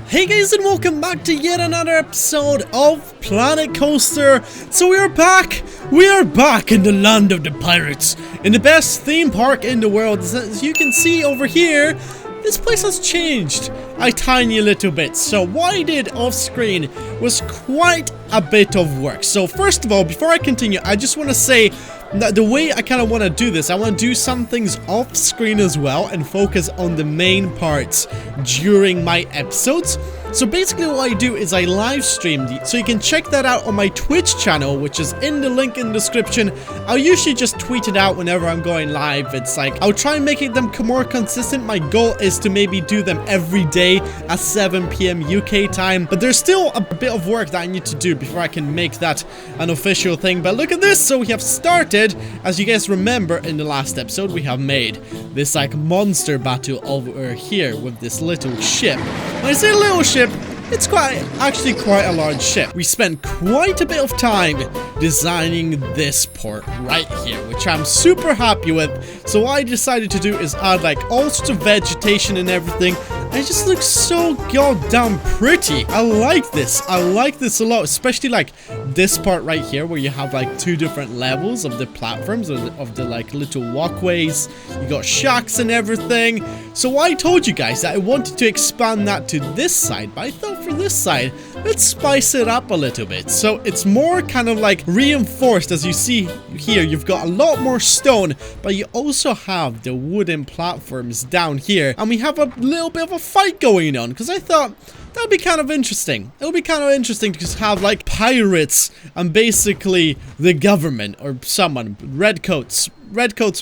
Hey guys, and welcome back to yet another episode of Planet Coaster. So we are back in the land of the pirates, in the best theme park in the world. As you can see over here, this place has changed a tiny little bit. So what I did off screen was quite a bit of work. So first of all, before I continue, I just want to say that the way I kind of want to do this, I want to do some things off screen as well and focus on the main parts during my episodes. So basically what I do is I live stream, so you can check that out on my Twitch channel, which is in the link in the description. I'll usually just tweet it out whenever I'm going live. It's like, I'll try and make them more consistent. My goal is to maybe do them every day at 7 PM UK time, but there's still a bit of work that I need to do before I can make that an official thing. But look at this, so we have started, as you guys remember in the last episode, we have made this like monster battle over here with this little ship. When I say little ship, it's actually quite a large ship. We spent quite a bit of time designing this port right here, which I'm super happy with. So what I decided to do is add like all sorts of vegetation and everything. And it just looks so goddamn pretty. I like this a lot, especially like this part right here where you have like two different levels of the platforms, of the like little walkways. You got shacks and everything. So what I told you guys that I wanted to expand that to this side, but I thought for this side, let's spice it up a little bit. So it's more kind of like reinforced. As you see here, you've got a lot more stone, but you also have the wooden platforms down here. And we have a little bit of a fight going on, because I thought that'd be kind of interesting. It would be kind of interesting to just have like pirates and basically the government or someone, redcoats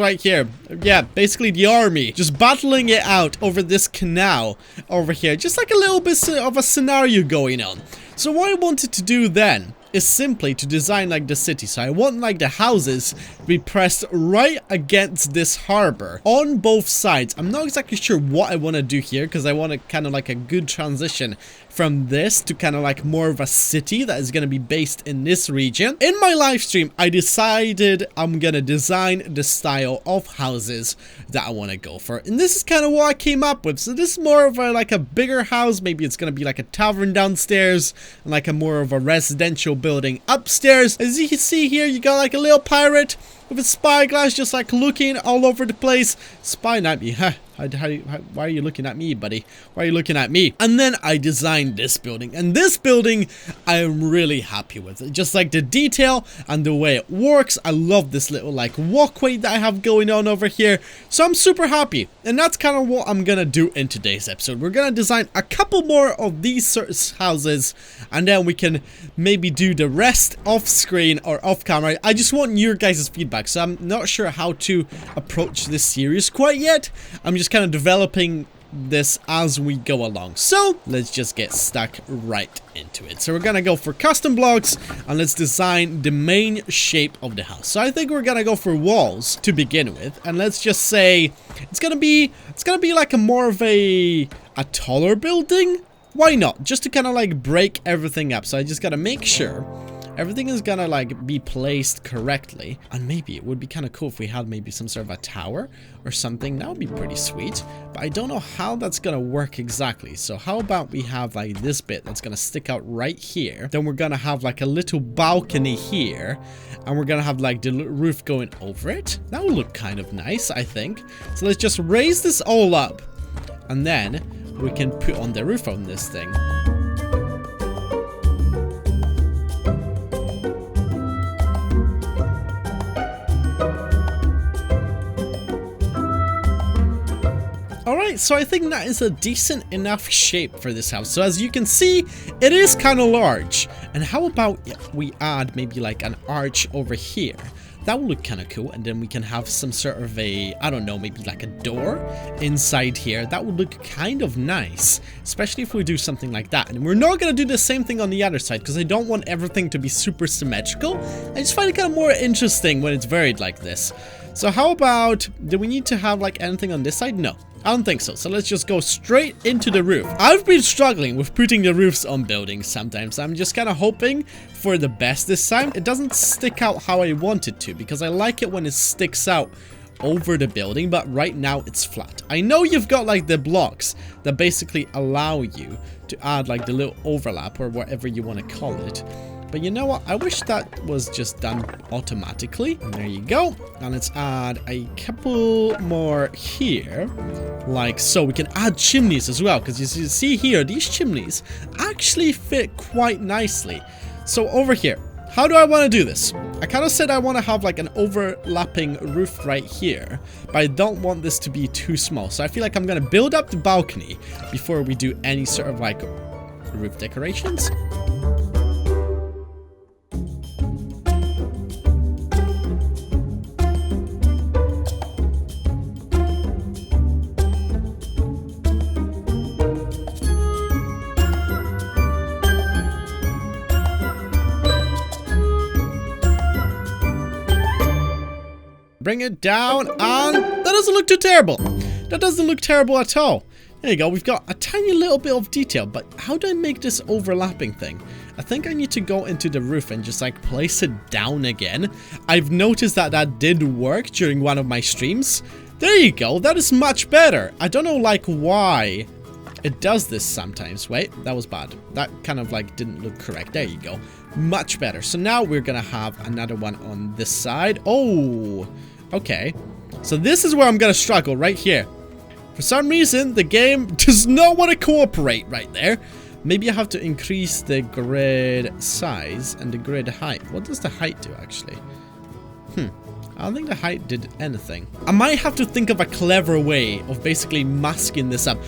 right here. Yeah, basically the army, just battling it out over this canal over here. Just like a little bit of a scenario going on. So what I wanted to do then is simply to design like the city. So I want like the houses to be pressed right against this harbor on both sides. I'm not exactly sure what I want to do here, because I want to kind of like a good transition from this to kind of like more of a city that is going to be based in this region. In my live stream, I decided I'm going to design the style of houses that I want to go for. And this is kind of what I came up with. So this is more of like a bigger house. Maybe it's going to be like a tavern downstairs and like a more of a residential building upstairs. As you can see here, you got like a little pirate with a spyglass just like looking all over the place. Spying at me, huh? Why are you looking at me, buddy? Why are you looking at me? And then I designed this building. And this building, I'm really happy with it. Just like the detail and the way it works. I love this little like walkway that I have going on over here. So I'm super happy. And that's kind of what I'm gonna do in today's episode. We're gonna design a couple more of these sorts of houses. And then we can maybe do the rest off screen or off camera. I just want your guys' feedback. So I'm not sure how to approach this series quite yet. I'm just kind of developing this as we go along. So let's just get stuck right into it. So we're gonna go for custom blocks and let's design the main shape of the house. So I think we're gonna go for walls to begin with, and let's just say it's gonna be like a more of a taller building. Why not? Just to kind of like break everything up. So I just gotta make sure everything is gonna like be placed correctly. And maybe it would be kind of cool if we had maybe some sort of a tower or something. That would be pretty sweet, but I don't know how that's gonna work exactly. So how about we have like this bit that's gonna stick out right here, then we're gonna have like a little balcony here, and we're gonna have like the roof going over it. That would look kind of nice, I think. So let's just raise this all up, and then we can put on the roof on this thing. Alright, so I think that is a decent enough shape for this house. So as you can see, it is kind of large. And how about we add maybe like an arch over here? That would look kind of cool. And then we can have some sort of a, I don't know, maybe like a door inside here. That would look kind of nice, especially if we do something like that. And we're not going to do the same thing on the other side, because I don't want everything to be super symmetrical. I just find it kind of more interesting when it's varied like this. So how about, do we need to have like anything on this side? No, I don't think so. So let's just go straight into the roof. I've been struggling with putting the roofs on buildings sometimes. I'm just kind of hoping for the best this time. It doesn't stick out how I want it to, because I like it when it sticks out over the building, but right now it's flat. I know you've got like the blocks that basically allow you to add like the little overlap or whatever you want to call it. But you know what? I wish that was just done automatically. And there you go. And let's add a couple more here. Like so. We can add chimneys as well. Because you see here, these chimneys actually fit quite nicely. So over here, how do I want to do this? I kind of said I want to have like an overlapping roof right here. But I don't want this to be too small. So I feel like I'm going to build up the balcony before we do any sort of like roof decorations. Bring it down, and that doesn't look too terrible. That doesn't look terrible at all. There you go. We've got a tiny little bit of detail, but how do I make this overlapping thing? I think I need to go into the roof and just like place it down again. I've noticed that that did work during one of my streams. There you go. That is much better. I don't know like why it does this sometimes. Wait, that was bad. That kind of like didn't look correct. There you go. Much better. So now we're gonna have another one on this side. Oh, okay. So this is where I'm gonna struggle right here. For some reason, the game does not want to cooperate right there. Maybe I have to increase the grid size and the grid height. What does the height do actually? I don't think the height did anything. I might have to think of a clever way of basically masking this up.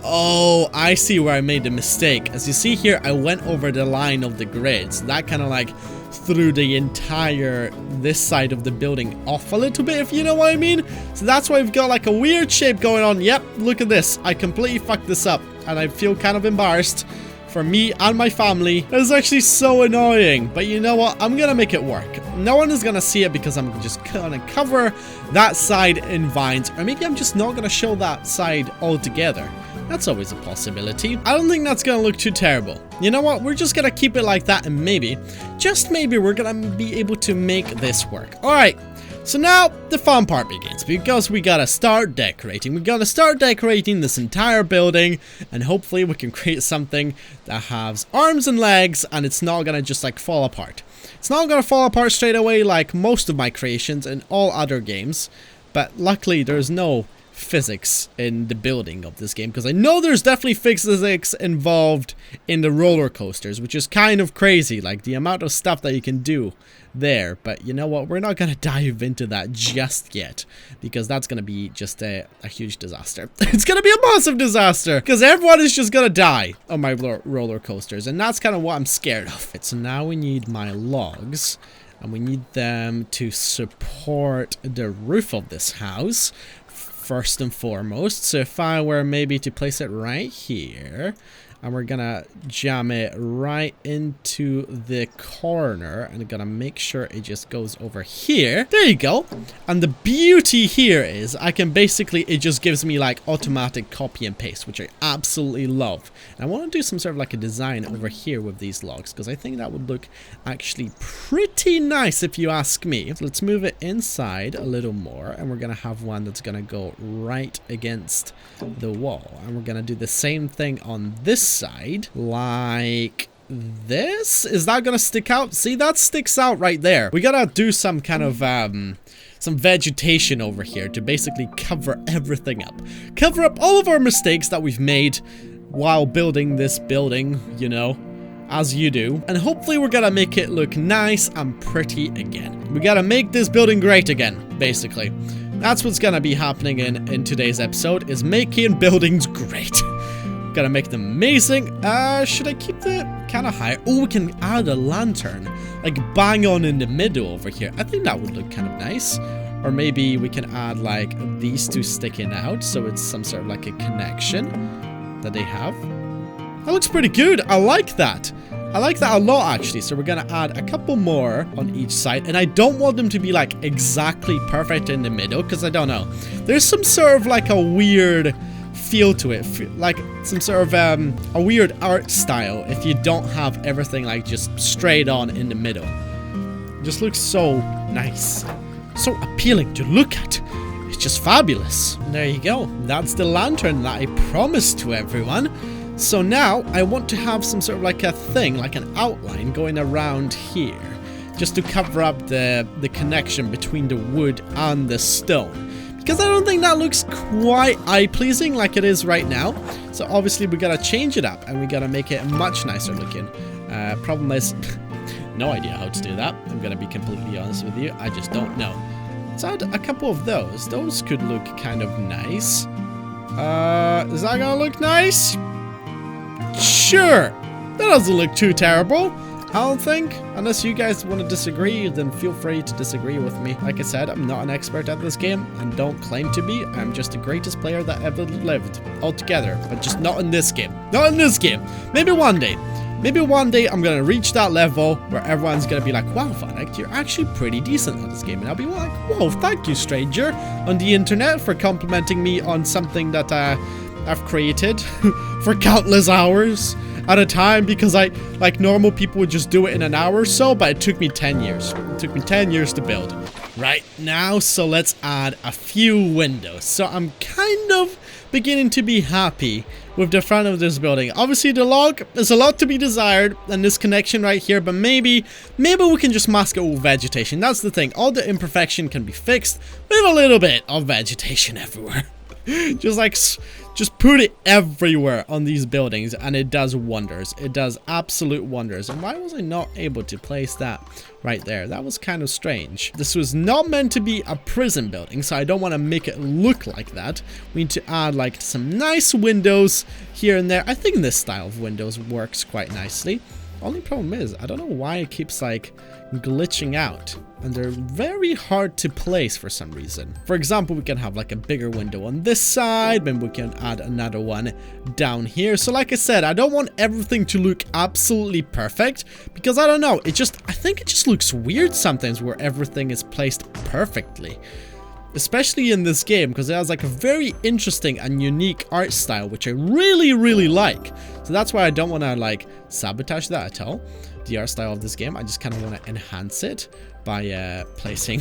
Oh, I see where I made the mistake. As you see here, I went over the line of the grid. So that kind of like threw the entire this side of the building off a little bit, if you know what I mean. So that's why we've got like a weird shape going on. Yep, look at this. I completely fucked this up. And I feel kind of embarrassed for me and my family. It's actually so annoying. But you know what? I'm gonna make it work. No one is gonna see it because I'm just gonna cover that side in vines. Or maybe I'm just not gonna show that side altogether. That's always a possibility. I don't think that's gonna look too terrible. You know what? We're just gonna keep it like that, and maybe, just maybe, we're gonna be able to make this work. Alright, so now the fun part begins, because we gotta start decorating. We gotta start decorating this entire building, and hopefully we can create something that has arms and legs, and it's not gonna just like fall apart. It's not gonna fall apart straight away like most of my creations in all other games, but luckily there's no physics in the building of this game, because I know there's definitely physics involved in the roller coasters, which is kind of crazy, like the amount of stuff that you can do there. But you know what, we're not gonna dive into that just yet, because that's gonna be just a huge disaster. It's gonna be a massive disaster, because everyone is just gonna die on my roller coasters, and that's kind of what I'm scared of. So now we need my logs, and we need them to support the roof of this house first and foremost. So if I were maybe to place it right here, and we're gonna jam it right into the corner, and gonna make sure it just goes over here. There you go. And the beauty here is I can basically, it just gives me like automatic copy and paste, which I absolutely love. And I want to do some sort of like a design over here with these logs, because I think that would look actually pretty nice if you ask me. So let's move it inside a little more, and we're gonna have one that's gonna go right against the wall, and we're gonna do the same thing on this side, like this. Is that gonna stick out? See, that sticks out right there. We gotta do some kind of some vegetation over here to basically cover everything up, cover up all of our mistakes that we've made while building this building, you know, as you do. And hopefully we're gonna make it look nice and pretty again. We gotta make this building great again, basically. That's what's gonna be happening in today's episode, is making buildings great. Gotta make them amazing. Should I keep the kind of higher? Oh, we can add a lantern, like bang on in the middle over here. I think that would look kind of nice. Or maybe we can add like these two sticking out, so it's some sort of like a connection that they have. That looks pretty good. I like that. I like that a lot, actually. So we're gonna add a couple more on each side, and I don't want them to be like exactly perfect in the middle, because I don't know. There's some sort of like a weird feel to it, like some sort of a weird art style if you don't have everything like just straight on in the middle. It just looks so nice, so appealing to look at. it's just fabulous. And there you go. That's the lantern that I promised to everyone. So now I want to have some sort of like a thing, like an outline going around here, just to cover up the connection between the wood and the stone. Because I don't think that looks quite eye-pleasing like it is right now. So obviously we gotta change it up and we gotta make it much nicer looking. Problem is, no idea how to do that. I'm gonna be completely honest with you. I just don't know. Let's add a couple of those. Those could look kind of nice. Is that gonna look nice? Sure. That doesn't look too terrible, I don't think. Unless you guys want to disagree, then feel free to disagree with me. Like I said, I'm not an expert at this game and don't claim to be. I'm just the greatest player that ever lived altogether, but just not in this game. Not in this game. Maybe one day. Maybe one day I'm gonna reach that level where everyone's gonna be like, wow, Vanek, you're actually pretty decent at this game. And I'll be like, whoa, thank you, stranger, on the internet for complimenting me on something that I've created for countless hours at a time, because like normal people would just do it in an hour or so, but it took me 10 years. It took me 10 years to build. Right now, so let's add a few windows. So I'm kind of beginning to be happy with the front of this building. Obviously the log is a lot to be desired, and this connection right here, but maybe we can just mask it with vegetation. That's the thing. All the imperfection can be fixed with a little bit of vegetation everywhere. Just put it everywhere on these buildings and it does wonders. It does absolute wonders. And why was I not able to place that right there? That was kind of strange. This was not meant to be a prison building, so I don't want to make it look like that. We need to add like some nice windows here and there. I think this style of windows works quite nicely. Only problem is, I don't know why it keeps like glitching out, and they're very hard to place for some reason. For example, we can have like a bigger window on this side, then we can add another one down here. So like I said, I don't want everything to look absolutely perfect, because I don't know, I think it just looks weird sometimes where everything is placed perfectly. Especially in this game, because it has like a very interesting and unique art style, which I really, really like. So that's why I don't want to like sabotage that at all. The art style of this game, I just kind of want to enhance it by placing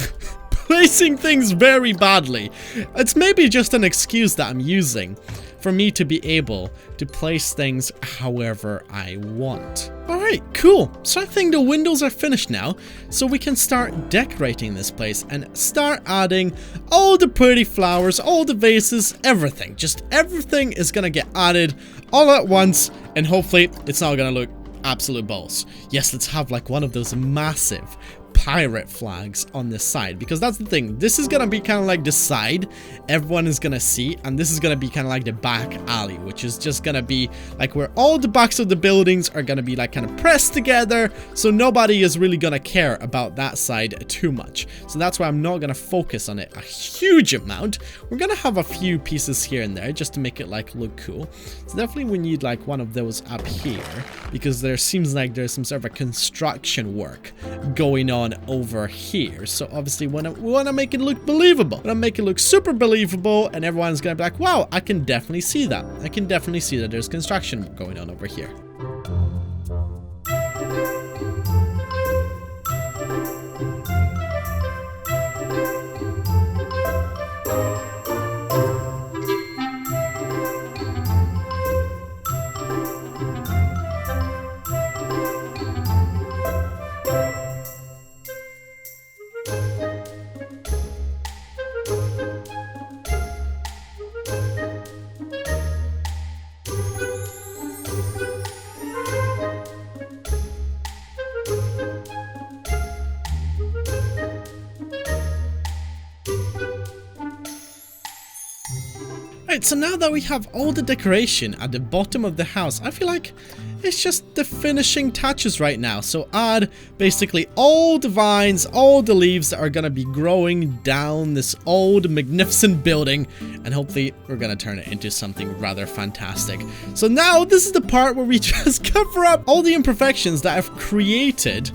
things very badly. It's maybe just an excuse that I'm using for me to be able to place things however I want. Alright, cool. So I think the windows are finished now, so we can start decorating this place and start adding all the pretty flowers, all the vases, everything. Just everything is gonna get added all at once, and hopefully it's not gonna look absolute balls. Yes, let's have like one of those massive pirate flags on this side, because that's the thing. This is gonna be kind of like the side everyone is gonna see, and this is gonna be kind of like the back alley, which is just gonna be like where all the backs of the buildings are gonna be like kind of pressed together, so nobody is really gonna care about that side too much. So that's why I'm not gonna focus on it a huge amount. We're gonna have a few pieces here and there just to make it like look cool. So definitely we need like one of those up here, because there seems like there's some sort of a construction work going on over here. So obviously we want to make it look believable. We want to make it look super believable, and everyone's gonna be like, wow, I can definitely see that. I can definitely see that there's construction going on over here. Right, so now that we have all the decoration at the bottom of the house, I feel like it's just the finishing touches right now. So add basically all the vines, all the leaves that are gonna be growing down this old magnificent building, and hopefully we're gonna turn it into something rather fantastic. So now this is the part where we just cover up all the imperfections that I've created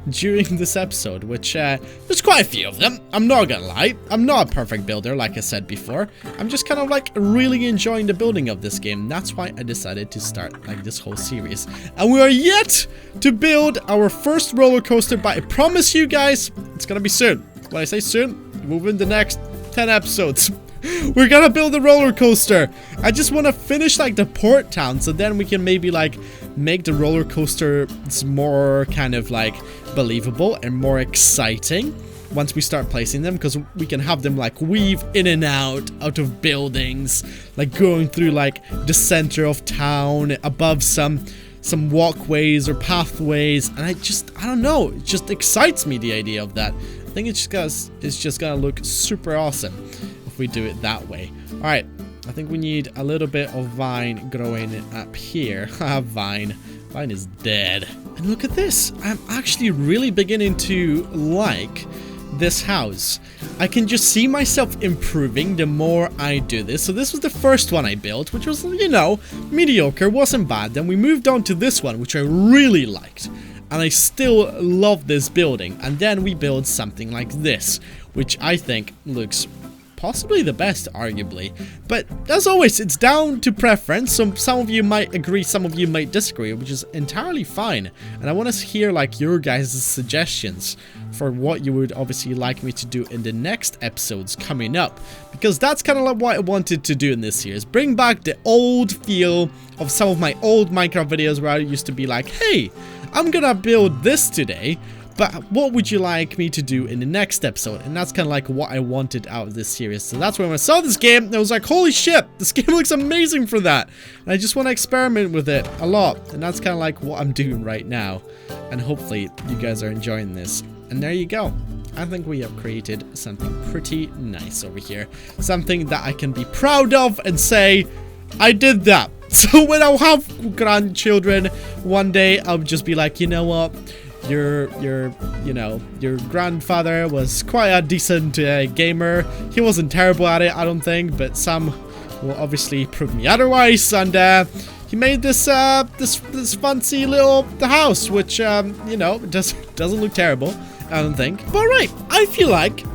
during this episode, which there's quite a few of them. I'm not gonna lie, I'm not a perfect builder, like I said before. I'm just kind of like really enjoying the building of this game. That's why I decided to start like this whole series. And we are yet to build our first roller coaster, but I promise you guys, it's gonna be soon. When I say soon, move in the next 10 episodes. We're gonna build a roller coaster. I just want to finish like the port town, so then we can maybe like make the roller coaster more kind of like believable and more exciting once we start placing them, because we can have them like weave in and out of buildings, like going through like the center of town, above some walkways or pathways, and I don't know, it just excites me, the idea of that. I think it's just gonna look super awesome if we do it that way. All right, I think we need a little bit of vine growing up here. Vine is dead. And look at this, I'm actually really beginning to like this house. I can just see myself improving the more I do this. So this was the first one I built, which was, you know, mediocre, wasn't bad. Then we moved on to this one, which I really liked, and I still love this building. And then we build something like this, which I think looks possibly the best, arguably. But as always, it's down to preference. So some of you might agree, some of you might disagree, which is entirely fine. And I want to hear like your guys' suggestions for what you would obviously like me to do in the next episodes coming up, because that's kind of like what I wanted to do in this series. Bring back the old feel of some of my old Minecraft videos where I used to be like, hey, I'm gonna build this today, but what would you like me to do in the next episode? And that's kind of like what I wanted out of this series. So that's when I saw this game, I was like, holy shit, this game looks amazing for that. And I just want to experiment with it a lot. And that's kind of like what I'm doing right now. And hopefully you guys are enjoying this. And there you go. I think we have created something pretty nice over here. Something that I can be proud of and say, I did that. So when I'll have grandchildren one day, I'll just be like, you know what? Your grandfather was quite a decent gamer. He wasn't terrible at it, I don't think, but some will obviously prove me otherwise. And he made this this fancy little house, which you know, doesn't look terrible, I don't think. But right, I feel like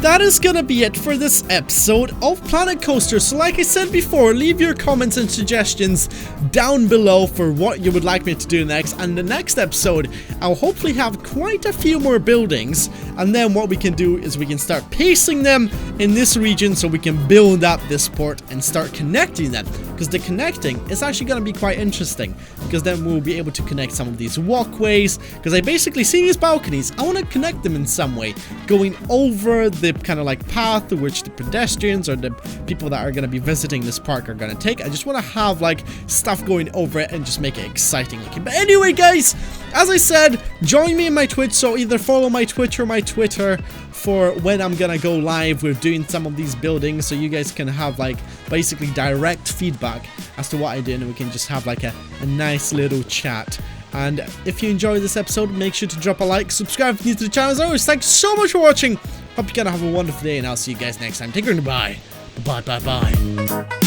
that is gonna be it for this episode of Planet Coaster. So like I said before, leave your comments and suggestions down below for what you would like me to do next. And the next episode, I'll hopefully have quite a few more buildings. And then what we can do is we can start pacing them in this region so we can build up this port and start connecting them. Because the connecting is actually going to be quite interesting, because then we'll be able to connect some of these walkways. Because I basically see these balconies, I want to connect them in some way, going over the kind of like path which the pedestrians or the people that are going to be visiting this park are going to take. I just want to have like stuff going over it and just make it exciting looking. But anyway, guys, as I said, join me in my Twitch, so either follow my Twitch or my Twitter for when I'm gonna go live with doing some of these buildings, so you guys can have like basically direct feedback as to what I did, and we can just have like a nice little chat. And if you enjoyed this episode, make sure to drop a like, subscribe if you're new to the channel. As always, thanks so much for watching. Hope you're gonna have a wonderful day, and I'll see you guys next time. Take care and bye. Bye.